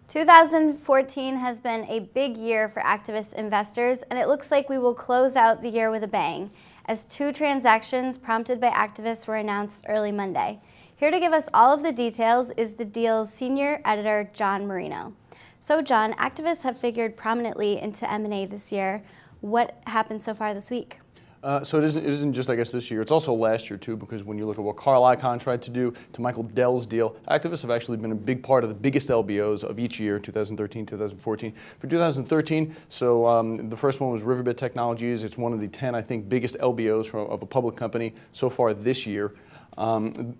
2014 has been a big year for activist investors, and it looks like we will close out the year with a bang, as 2 transactions prompted by activists were announced early Monday. Here to give us all of the details is the deal's senior editor, John Marino. So John, activists have figured prominently into M&A this year. What happened so far this week? So it isn't just, I guess, this year. It's also last year, too, because when you look at what Carl Icahn tried to do to Michael Dell's deal, activists have actually been a big part of the biggest LBOs of each year, 2013, 2014. For 2013, so the first one was Riverbed Technologies. It's one of the 10, I think, biggest LBOs of a public company so far this year. When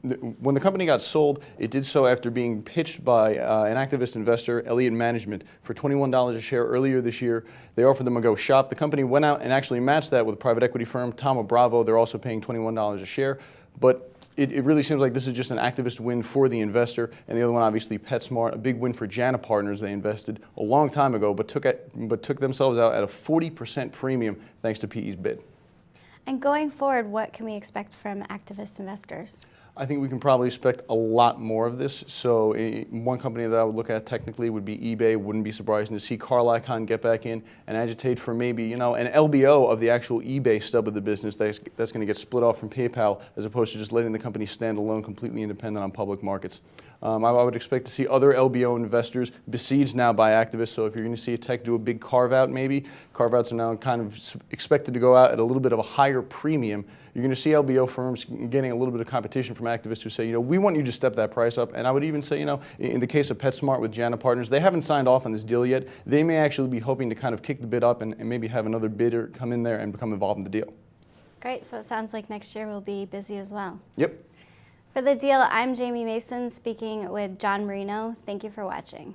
the company got sold, it did so after being pitched by an activist investor, Elliott Management, for $21 a share earlier this year. They offered them a go shop. The company went out and actually matched that with a private equity firm, Thoma Bravo. They're also paying $21 a share. But it really seems like this is just an activist win for the investor. And the other one, obviously, PetSmart, a big win for Jana Partners. They invested a long time ago, but took themselves out at a 40% premium thanks to PE's bid. And going forward, what can we expect from activist investors? I think we can probably expect a lot more of this. So one company that I would look at technically would be eBay. Wouldn't be surprising to see Carl Icahn get back in and agitate for maybe, an LBO of the actual eBay stub of the business that's going to get split off from PayPal, as opposed to just letting the company stand alone, completely independent on public markets. I would expect to see other LBO investors besieged now by activists. So if you're going to see a tech do a big carve-out, maybe, carve-outs are now kind of expected to go out at a little bit of a higher premium. You're going to see LBO firms getting a little bit of competition from activists who say, we want you to step that price up. And I would even say, in the case of PetSmart with Jana Partners, they haven't signed off on this deal yet. They may actually be hoping to kind of kick the bid up and maybe have another bidder come in there and become involved in the deal. Great, so it sounds like next year will be busy as well. Yep. For The Deal, I'm Jamie Mason speaking with John Marino. Thank you for watching.